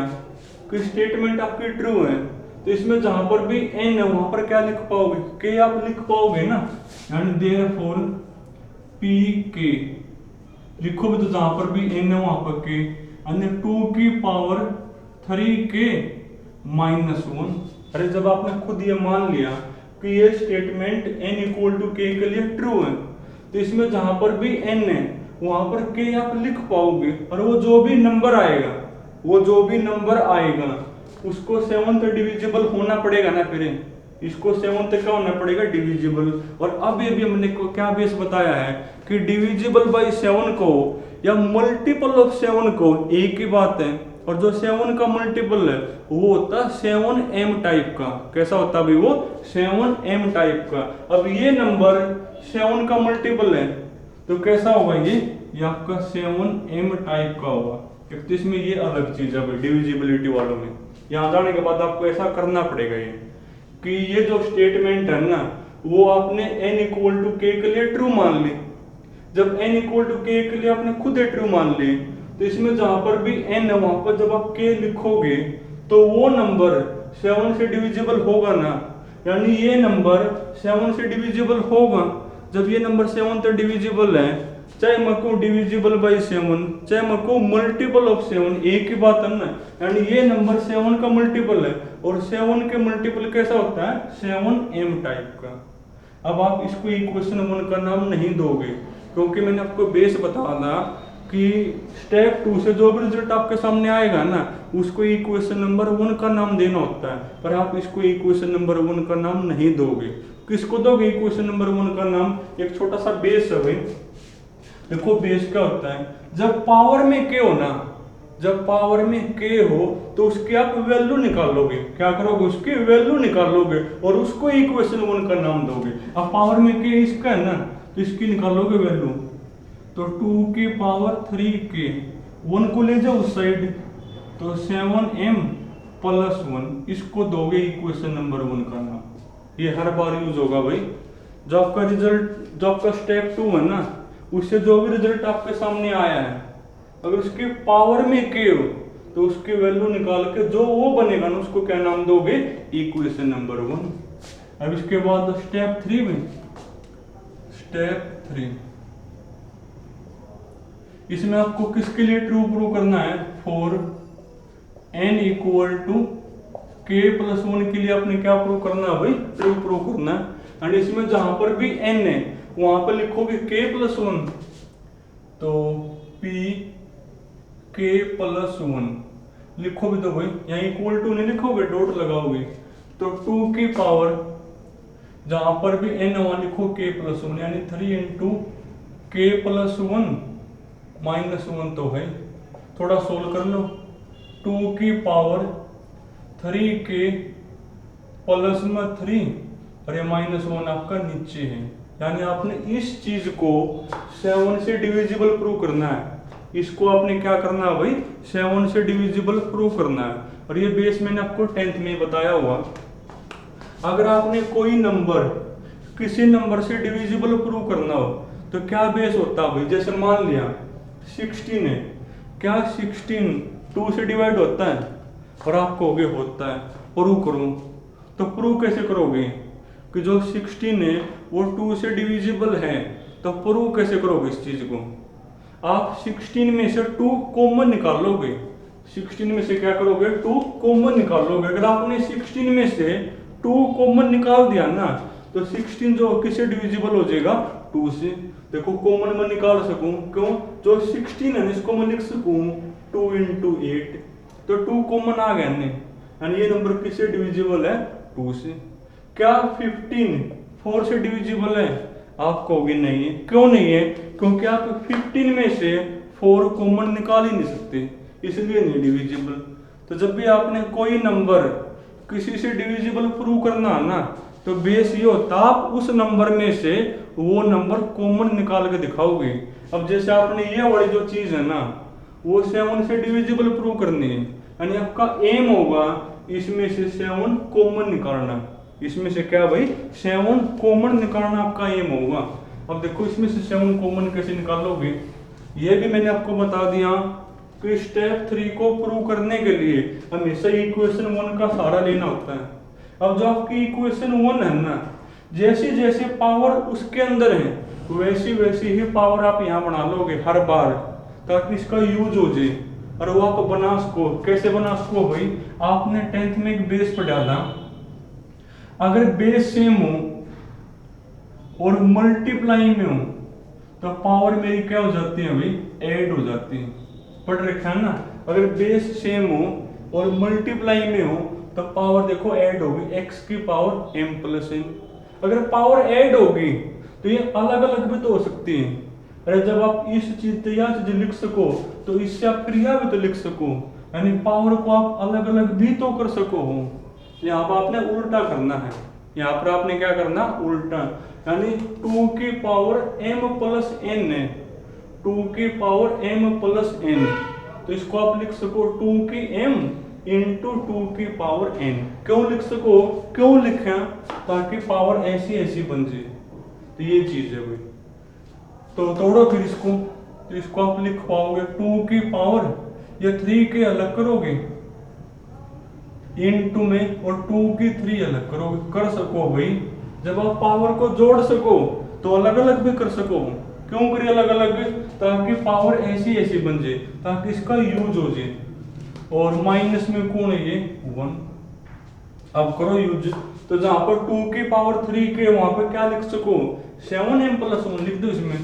कि स्टेटमेंट आपकी ट्रू है, तो इसमें जहां पर भी n है वहां पर क्या लिख पाओगे, k आप लिख पाओगे ना। एंड देयरफॉर pk लिखोगे तो जहां पर भी n है वहां पर k, यानी 2 की पावर 3k माइनस 1। अरे जब आपने खुद ये मान लिया कि ये statement n equal to k के लिए ट्रू है, तो इसमें जहां पर भी n है वहां पर k आप लिख पाओगे। और वो जो भी नंबर आएगा उसको 7 तो डिविजिबल होना पड़ेगा ना, फिर इसको 7 तक क्या होना पड़ेगा, डिविजिबल। और अब ये भी हमने क्या बेस बताया है कि डिविजिबल बाई 7 को या मल्टीपल ऑफ 7 को एक ही बात है। और जो 7 का मल्टीपल है वो होता है 7m टाइप का। कैसा होता है भाई, वो 7m टाइप का। अब ये नंबर 7 का मल्टीपल है तो कैसा होगा, ये आपका 7m टाइप का होगा। एक तो इसमें ये अलग चीज है भाई डिविजिबिलिटी वालों में। यहाँ जाने के बाद आपको ऐसा करना पड़ेगा ये कि ये जो स्टेटमेंट है ना, वो आपने n इक्वल टू k के लिए ट्रू मान ली। जब n इक्वल टू k के लिए आपने खुद ही ट्रू मान ली, तो इसमें जहां पर भी n है वहां पर जब आप k लिखोगे तो वो नंबर 7 से डिविजिबल होगा ना। यानी ये नंबर 7 से डिविजिबल होगा। जब ये नंबर 7 तो डिविजिबल है, चाहे मको डिविजिबल बाई 7, चाहे मको मल्टीपल ऑफ 7, एक ही बात है ना। यानी ये नंबर 7 का मल्टीपल है, और 7 के मल्टीपल कैसा होता है, 7m टाइप का। अब आप इसको इक्वेशन 1 का नाम नहीं दोगे, क्योंकि मैंने आपको बेस बताया था कि स्टेप 2 से जो भी रिजल्ट आपके सामने आएगा ना, उसको इक्वेशन नंबर 1 का नाम देना होता है, पर आप इसको इक्वेशन नंबर 1 का नाम नहीं दोगे। किसको दोगे इक्वेशन नंबर 1 का नाम? एक छोटा सा बेस है भाई। देखो बेस क्या होता है, जब पावर में के हो ना, जब पावर में के हो तो उसकी आप वैल्यू निकालोगे। क्या करोगे? उसकी वैल्यू निकालोगे और उसको इक्वेशन 1 का नाम दोगे। अब पावर में के इसका है ना, तो इसकी निकालोगे वैल्यू, तो 2 की पावर 3k, 1 को ले जाओ उस साइड, तो 7m प्लस 1, इसको दोगे इक्वेशन नंबर 1 का नाम। ये हर बार यूज होगा भाई। जो आपका रिजल्ट, जो आपका स्टेप 2 है ना, उससे जो भी रिजल्ट आपके सामने आया है, अगर उसके पावर में के हो तो उसकी वैल्यू निकाल के जो वो बनेगा ना, उसको क्या नाम दोगे? Equation number 1। अब इसके बाद स्टेप 3 में, स्टेप 3, इसमें आपको किसके लिए ट्रू प्रूव करना है? For n equal to k plus 1 के लिए आपने क्या प्रूव करना है भाई? ट्रू प्रूव करना है। एंड इसमें जहां पर भी n है वहां पर लिखोगे k प्लस 1, तो p k प्लस 1 लिखो भी तो भाई, यहाँ इक्वल टू नहीं लिखोगे, डॉट लगाओगे, तो 2 की पावर जहां पर भी n वहां लिखो k प्लस 1, यानी 3 इंटू k प्लस 1 माइनस 1 तो है। थोड़ा सोल्व कर लो, 2 की पावर 3k प्लस में 3 और ये माइनस 1 आपका नीचे है, यानी आपने इस चीज को 7 से डिविजिबल प्रूव करना है। इसको आपने क्या करना है भाई? 7 से डिविजिबल प्रूव करना है। और ये बेस मैंने आपको 10th में बताया हुआ। अगर आपने कोई नंबर किसी नंबर से डिविजिबल प्रूव करना हो तो क्या बेस होता है भाई? जैसे मान लिया 16 है, क्या 16 2 से डिवाइड होता है? और आप कहोगे होता है, प्रूव करूं, तो प्रूव कैसे करोगे कि जो 16 है वो 2 से डिविजिबल है? तो प्रूव कैसे करोगे इस चीज को? आप 16 में से 2 कॉमन निकालोगे। 16 में से क्या करोगे? 2 कॉमन निकालोगे। अगर आपने 16 में से 2 कॉमन निकाल दिया ना, तो 16 जो किससे डिविजिबल हो जाएगा? 2 से। देखो कॉमन मैं निकाल सकूं, क्यों? जो 16 है इसको मैं लिख सकूं 2 इंटू 8, तो 2 कॉमन आ गया ने, यानी ये नंबर किससे डिविजिबल है? 2 से। क्या 15 4 से डिविजिबल है? आप कहोगे नहीं है। क्यों नहीं है? क्योंकि आप 15 में से 4 कॉमन निकाल ही नहीं सकते, इसलिए नहीं डिविजिबल। तो जब भी आपने कोई नंबर किसी से डिविजिबल प्रूव करना है ना, तो बेस ये होता आप उस नंबर में से वो नंबर कॉमन निकाल के दिखाओगे। अब जैसे आपने ये वाली जो चीज है ना, वो 7 से डिविजिबल प्रूव करनी है, यानी आपका एम होगा इसमें से 7 कॉमन निकालना। इसमें से क्या भाई? 7 कॉमन निकालना आपका एम होगा। अब देखो इसमें से 7 कॉमन कैसे निकालोगे, ये भी मैंने आपको बता दिया कि स्टेप 3 को प्रूव करने के लिए हमेशा इक्वेशन 1 का सहारा लेना होता है। अब जो आपकी इक्वेशन 1 है ना, जैसे जैसे पावर उसके अंदर है वैसी वैसी ही पावर आप यहाँ बना लोगे हर बार, ताकि इसका यूज हो जाए और वो आप बना सको। कैसे बना सको भाई? आपने 10th में एक बेस पढ़ा था, अगर बेस सेम हो और मल्टीप्लाई में हो तो पावर मेरी क्या हो जाती है भाई? ऐड हो जाती है। पढ़ रखा है ना? अगर बेस सेम हो और मल्टीप्लाई में हो तो पावर देखो ऐड होगी, x की पावर m प्लस n। अगर पावर ऐड होगी तो ये अलग अलग भी तो हो सकती है। अरे जब आप इस चीज लिख सको तो इससे आप क्रिया भी तो लिख सको, यानी पावर को आप अलग अलग भी तो कर सको हो। यहाँ पर आपने उल्टा करना है, यहाँ पर आपने क्या करना? उल्टा, यानी 2 की पावर m प्लस n है, 2 की पावर m प्लस n, तो इसको आप लिख सको 2 की m इंटू 2 की पावर n। क्यों लिख सको? क्यों लिखा? ताकि पावर ऐसी ऐसी बन जाए। तो ये चीज है भाई। तो तोड़ो फिर इसको, तो इसको आप लिख पाओगे 2 की पावर, ये 3 के अलग करोगे इंटू में, और 2 की 3 अलग करोगे। कर सको भाई, जब आप पावर को जोड़ सको तो अलग अलग भी कर सको। क्यों करिए अलग अलग? ताकि पावर ऐसी ऐसी बन जाए, ताकि इसका यूज हो जाए। और माइनस में कौन है ये? 1। अब करो यूज, तो जहां पर 2 की पावर 3 के वहां पर क्या लिख सको? 7m प्लस 1 लिख दो इसमें,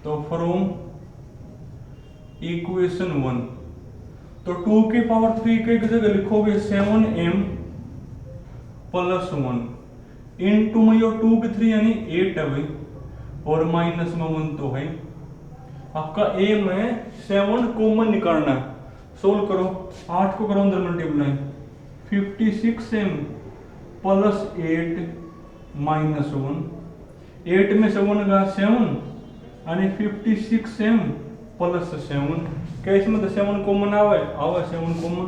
तो फ्रॉम इक्वेशन 1। तो 2 की पावर 3 के जगह लिखोगे 7m प्लस 1 इन टू में 2 की 3 यानी 8 है भाई, और माइनस में 1 तो है। आपका एम है 7 कॉमन निकालना है। सोल्व करो, 8 को करो अंदर मल्टीप्लाई, 56m प्लस 8 माइनस 1, 8 में से 1 का 7 यानी 56m प्लस 7। क्या इसमें तो 7 कॉमन आवे 7 कॉमन,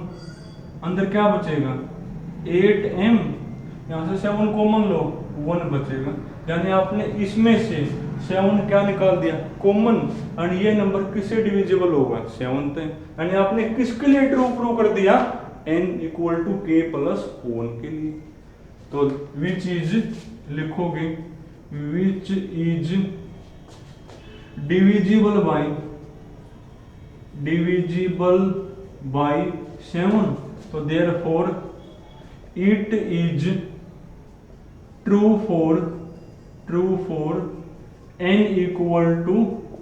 अंदर क्या बचेगा 8m, यहाँ से 7 कॉमन लो 1 बचेगा। यानी आपने इसमें से 7 क्या निकाल दिया कॉमन, और ये नंबर किससे डिविजिबल होगा 7 से। यानी आपने किसके लिए ट्रू प्रूव कर दिया n equal to k plus 1 के लिए। तो विच इज लिखोगे, विच इज डिविजिबल बाय 7, तो therefore it is true for n equal to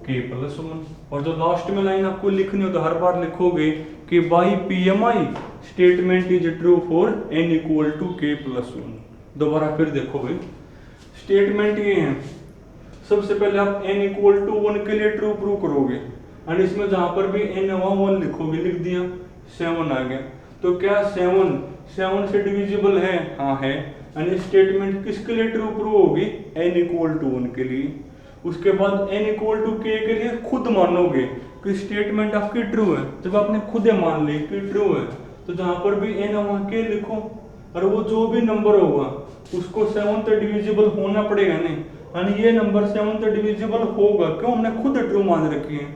k plus 1। और जो लास्ट में लाइन आपको लिखनी हो तो हर बार लिखोगे कि by PMI statement is true for n equal to k plus 1। दोबारा फिर देखो भाई, स्टेटमेंट ये है, सबसे पहले आप n इक्वल टू 1 के लिए ट्रू प्रूव करोगे, और इसमें जहां पर भी n 1 लिखोगे, लिख दिया 7 आ गया। तो क्या 7 से डिविजिबल है? हाँ है। यानी स्टेटमेंट किसके लिए ट्रू प्रूव होगी n इक्वल टू 1 के लिए। उसके बाद n इक्वल टू k के लिए खुद मानोगे कि स्टेटमेंट आपकी ट्रू है। जब आपने खुद मान ली कि ट्रू है, तो जहां पर भी n वहां k लिखो, और वो जो भी नंबर होगा उसको 7 से डिविजिबल होना पड़ेगा नहीं, यानी ये नंबर 7 से डिविजिबल होगा। क्यों? हमने खुद ट्रू मान रखी है।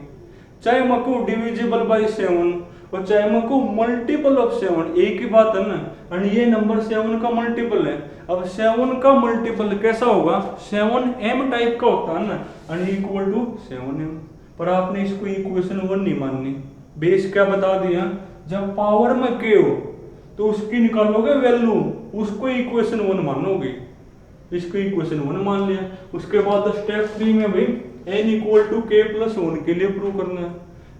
चाहे मको डिविजिबल बाय 7 और चाहे मको मल्टीपल ऑफ 7, एक ही बात है ना। यानी ये नंबर 7 का मल्टीपल है। अब 7 का मल्टीपल कैसा होगा? 7m टाइप का होता है ना, यानी इक्वल टू 7m। पर आपने इसको इक्वेशन 1 नहीं माननी। बेस क्या बता दिया, जब पावर में k हो तो उसकी निकालोगे वैल्यू, उसको इक्वेशन 1 मानोगे। इसको इक्वेशन 1 मान लिया। उसके बाद स्टेप 3 में भाई n equal to k plus 1 के लिए प्रूव करना है।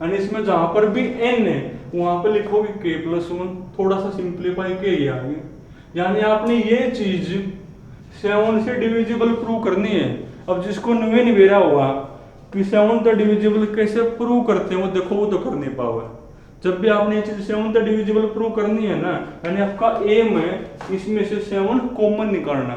यानी इसमें जहां पर भी n है वहां पर लिखोगे k प्लस 1, थोड़ा सा सिंप्लीफाई के ही आगे। यानी आपने ये चीज 7 से डिविजिबल प्रूव करनी है। अब जिसको नवे निवेरा हुआ कि 7 से डिविजिबल कैसे प्रूव करते हैं, वो देखो, वो तो कर नहीं पाओगे। जब भी आपने ये चीज 7 से डिविजिबल प्रूव करनी है ना, यानी आपका एम है इसमें से 7 कॉमन निकालना।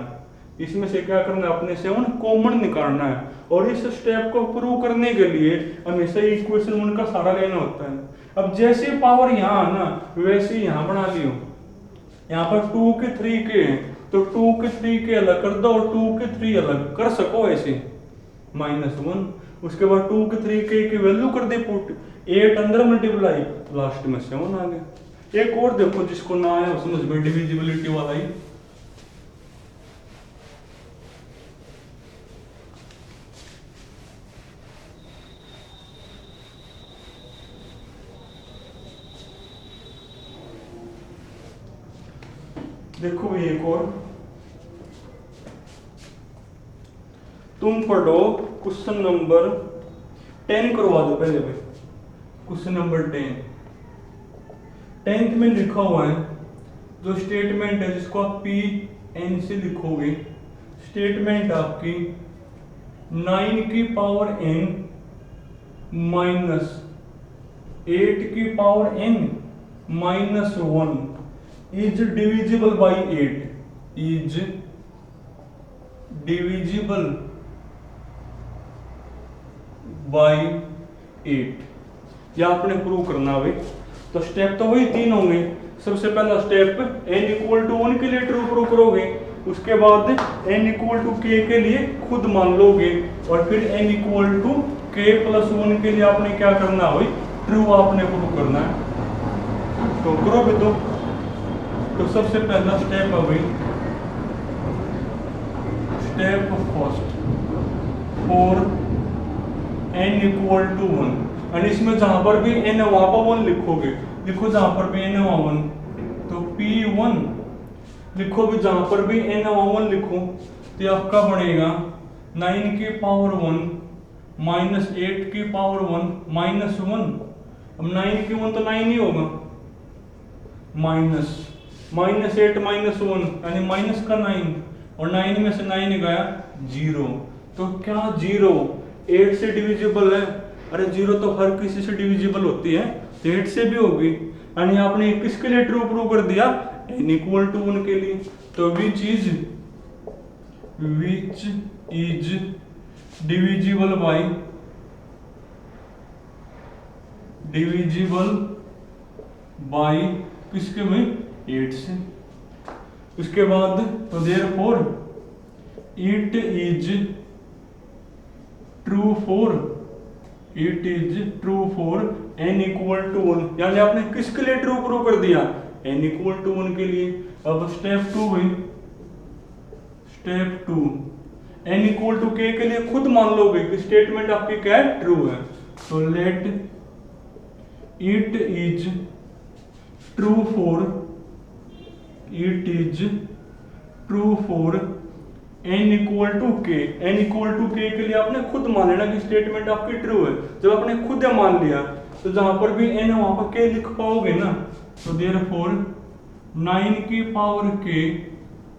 इसमें से क्या करना है, अपने 7 कॉमन निकालना है। और इस स्टेप को प्रूव करने के लिए हमेशा इक्वेशन 1 का सहारा लेना होता है। अब जैसे पावर यहाँ है ना, वैसे यहाँ बना लियो। यहाँ पर 2 के 3 के हैं, तो 2 के 3 के अलग कर दो और 2 के 3 अलग कर सको ऐसे -1। उसके बाद 2 के 3 के की वैल्यू कर दे पुट, 8 अंदर मल्टीप्लाई, लास्ट में 7 आ गया। एक और देखो जिसको ना आया समझ में, डिविजिबिलिटी वाला ही। देखो भाई एक और, तुम पढ़ो क्वेश्चन नंबर 10 करवा दो पहले भाई। क्वेश्चन नंबर 10th में लिखा हुआ है जो स्टेटमेंट है, जिसको आप PN से लिखोगे। स्टेटमेंट आपकी 9 की पावर n माइनस 8 की power n minus 1 is divisible by 8, is divisible by 8। यह आपने प्रूव करना भाई। तो स्टेप तो वही 3 होंगे। सबसे पहला स्टेप n इक्वल टू 1 के लिए ट्रू प्रूव करोगे। उसके बाद n इक्वल टू k के लिए खुद मान लोगे, और फिर n equal to k plus 1 के लिए आपने क्या करना है भाई, ट्रू आपने प्रूव करना है। तो करो भी। तो सबसे पहला स्टेप है भाई, step first for n equal to 1। और इसमें जहां पर भी n है वहां पर 1 लिखोगे। लिखो जहां पर भी n है वहां 1, तो P1 लिखो भी, जहां पर भी n है वहां 1 लिखो। तो आपका बनेगा 9 की पावर 1 माइनस 8 की पावर 1 माइनस 1 अब 9 की 1 तो 9 ही होगा, माइनस -8 -1 यानी माइनस का 9, और 9 में से 9 गया 0। तो क्या 0 8 से डिविजिबल है? अरे 0 तो हर किसी से डिविजिबल होती है, तो 8 से भी होगी। यानी आपने किसके लिए ट्रू प्रूव कर दिया? n इक्वल टू 1 के लिए। तो विच इज डिविजिबल बाई किसके में? 8 से। उसके बाद तो therefore it is true for n equal to 1। यानी आपने किसके लिए ट्रू प्रूव कर दिया? n इक्वल टू 1 के लिए। अब स्टेप 2 हुई, step 2 n equal to k के लिए खुद मान लोगे कि स्टेटमेंट आपकी क्या है? ट्रू है। तो let it is true for n equal to k। n equal to k के लिए आपने खुद मान लेना कि स्टेटमेंट आपकी ट्रू है। जब आपने खुद मान लिया तो जहां पर भी n है वहां पर k लिख पाओगे ना। तो देयरफॉर 9 की पावर k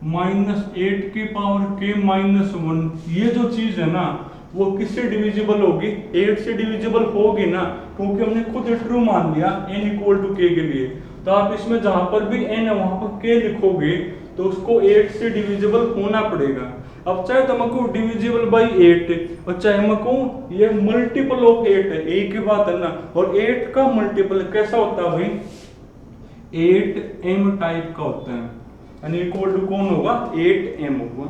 -8 की पावर k -1, ये जो चीज है ना वो किससे डिविजिबल होगी? 8 से डिविजिबल होगी ना, क्योंकि हमने खुद ट्रू मान लिया n इक्वल टू k के लिए। तो आप इसमें जहां पर भी n है वहां पर k लिखोगे तो उसको 8 से डिविजिबल होना पड़ेगा। अब चाहे तुमको डिविजिबल बाई 8 और चाहे हमको ये मल्टीपल ऑफ 8 है, एक ही बात है ना। और 8 का मल्टीपल कैसा होता है भाई? 8m टाइप का होता है, यानी इक्वल टू कौन होगा? 8m होगा।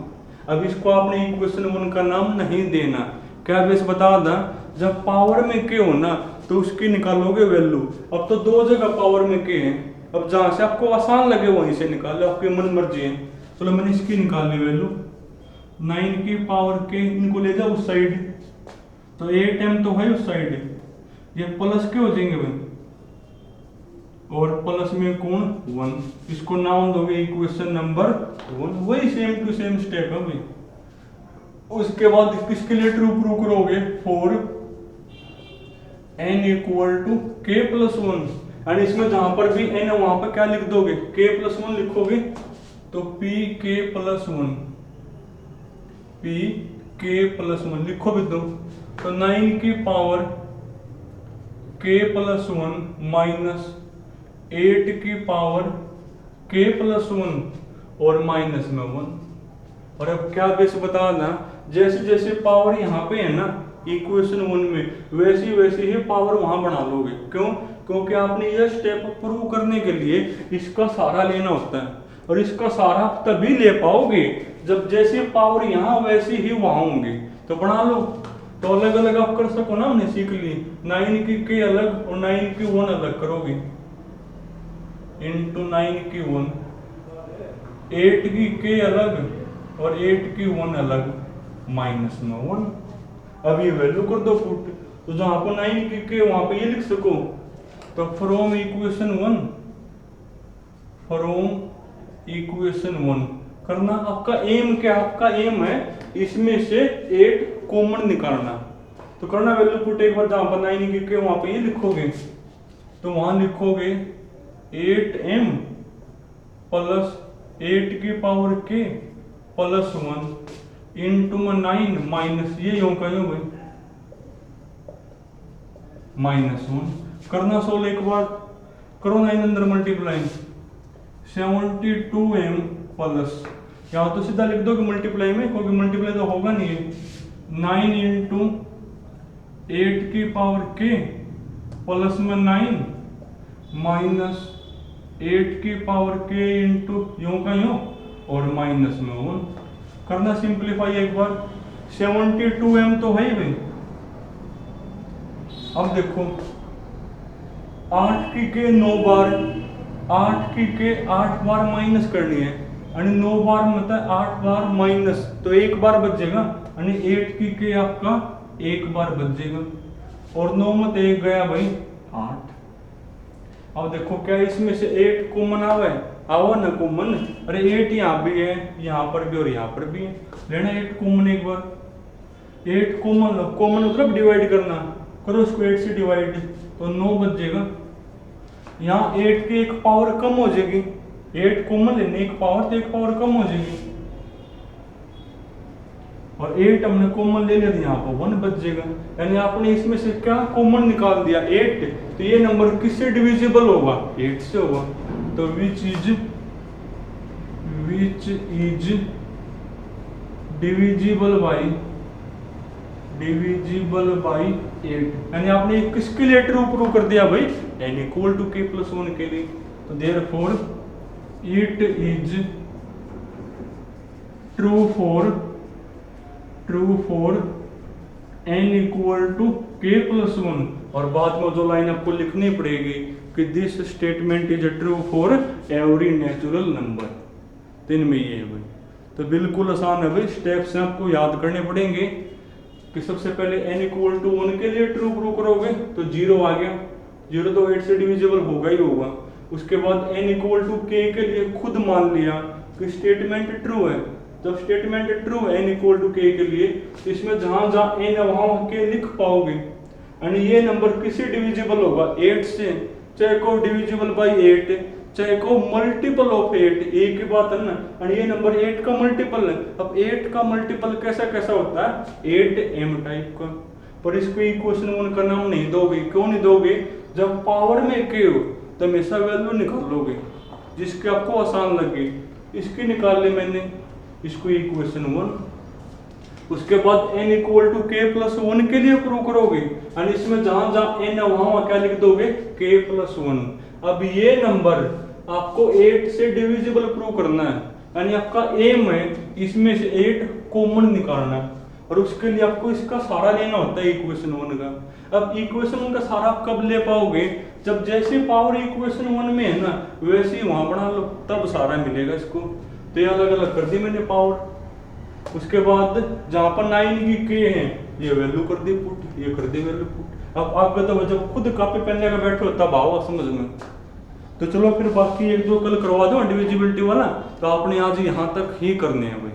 अब इसको आपने इक्वेशन 1 का नाम नहीं देना। क्या बेस बता दा, जब पावर में k हो ना तो उसकी निकालोगे वैल्यू। अब तो दो जगह पावर में k है, अब जहां से आपको आसान लगे वहीं से निकालो, आपकी मन मर्जी है। चलो मैंने इसकी निकाल ली वैल्यू, 9 की पावर k, इनको ले जाओ उस साइड, तो 8m तो है उस साइड, ये प्लस के हो जाएंगे भाई, और प्लस में कौन? 1। इसको नाम दोगे इक्वेशन नंबर 1। वही सेम टू सेम स्टेप है भाई। उसके बाद किसके लिए ट्रू प्रूव करोगे? For n equal to k plus 1। और इसमें जहां पर भी n है वहां पर क्या लिख दोगे? k प्लस 1 लिखोगे, तो pk प्लस 1 लिखो भी दो। तो 9 की पावर k प्लस 1 माइनस 8 की पावर k प्लस 1 और माइनस में 1। और अब क्या बेस बता ना, जैसे जैसे पावर यहाँ पे है ना इक्वेशन 1 में, वैसी वैसी ही पावर वहां बना लोगे। क्यों? क्योंकि आपने यह स्टेप प्रूव करने के लिए इसका सहारा लेना होता है, और इसका सहारा तभी ले पाओगे जब जैसे पावर यहाँ वैसी ही वहां होंगे। तो बना लो, तो अलग अलग आप कर सको ना। हमने सीख ली 9 की k अलग और 9 की 1 अलग करोगे, इंटू 9 की 1, 8 की k अलग और 8 की 1 अलग, माइनस में 1। अब ये वैल्यू कर दो पुट, तो जहां पर 9 की k वहां पे ये लिख सको। तो फ्रॉम इक्वेशन 1 करना। आपका एम क्या? आपका एम है इसमें से 8 कॉमन निकालना। तो करना वैल्यू पुट एक बार, जहां पर 9 की k वहां पे ये लिखोगे, तो वहां लिखोगे 8m प्लस 8 की power k plus 1 into 9 minus ये यूं का यूं भाई -1। करना सोल्व एक बार, करो 9 अंदर मल्टीप्लाई, 72m प्लस, या तो सीधा लिख दो कि मल्टीप्लाई में, क्योंकि मल्टीप्लाई तो होगा नहीं है, 9 इंटू 8 की पावर k प्लस में 9 माइनस 8 की पावर k इंटू यूं का यूं और माइनस में 1। करना सिंप्लीफाई एक बार, 72m तो है ही भाई। अब देखो 8 की k 9 बार, 8 की k 8 बार माइनस करनी है, यानी 9 बार मतलब 8 बार माइनस, तो एक बार बचेगा, यानी 8 की k आपका एक बार बचेगा, और 9 मत 1 गया भाई 8। अब देखो क्या इसमें से 8 कॉमन आवा है? आवा ना कॉमन। अरे 8 यहाँ भी है, यहाँ पर भी और यहाँ पर भी है, लेना 8 कॉमन एक बार। 8 कॉमन, कॉमन मतलब डिवाइड करना, करो इसको 8 से डिवाइड, तो 9 बचेगा। यहाँ 8 की एक पावर कम हो जाएगी, 8 कॉमन लेने एक पावर, तो एक पावर कम हो जाएगी, और 8 हमने कॉमन ले लिया, यहाँ पर 1 बच जाएगा। यानी आपने इसमें से क्या कॉमन निकाल दिया 8, तो ये नंबर किससे डिविजिबल होगा, 8 से होगा। तो विच इज डिविजिबल बाई 8। यानी आपने किसके लिए ट्रू प्रूव कर दिया भाई, n equal to k plus 1 के लिए। तो therefore it is true for n equal to k plus 1। और बाद में जो लाइन आपको लिखनी पड़ेगी कि this statement is true for every natural number. तीन में ये है भाई। तो बिल्कुल आसान है भाई, स्टेप्स आपको याद करने पड़ेंगे कि सबसे पहले n इक्वल टू 1 के लिए ट्रू प्रूव करोगे तो 0 आ गया, 0 तो 8 से डिविजिबल होगा ही होगा। उसके बाद n इक्वल टू k के लिए खुद मान लिया कि स्टेटमेंट ट्रू है, जब स्टेटमेंट ट्रू है n इक्वल टू k के लिए, तो इसमें जहां जहां n है वहां k लिख पाओगे। यानी ये नंबर किससे डिविजिबल होगा, 8 से, चाहे को डिविजिबल बाई 8, चाहे को मल्टीपल ऑफ 8, एक ही बात है ना। और ये नंबर 8 का मल्टीपल है। अब 8 का मल्टीपल कैसा कैसा होता है, 8m टाइप का। पर इसको इक्वेशन 1 का नाम नहीं दोगे, क्यों नहीं दोगे, जब पावर में k हो तो हमेशा वैल्यू निकालोगे जिसके आपको आसान लगे। इसकी निकाल ली मैंने, इसको इक्वेशन 1। उसके बाद n equal to k plus 1 के लिए प्रूव करोगे, और इसमें जहां जहां n है वहां क्या लिख दोगे, k प्लस 1। अब ये नंबर आपको 8 से डिविजिबल प्रूव करना है, यानी आपका एम है इसमें से 8 कॉमन निकालना है, और उसके लिए आपको इसका सारा लेना होता है इक्वेशन 1 का। अब इक्वेशन 1 का सारा आप कब ले पाओगे, जब जैसे पावर इक्वेशन 1 में है ना वैसे ही वहां बना लो, तब सारा मिलेगा इसको। तो ये अलग अलग कर दी मैंने पावर। उसके बाद जहां पर 9 की k है ये वैल्यू कर दी पुट, ये कर दी वैल्यू पुट। अब आप बताओ, जब खुद कॉपी पेन लेकर बैठे हो तब आओ समझ में। तो चलो फिर बाकी एक दो कल करवा दो डिविजिबिलिटी वाला, तो आपने आज यहाँ तक ही करने हैं भाई।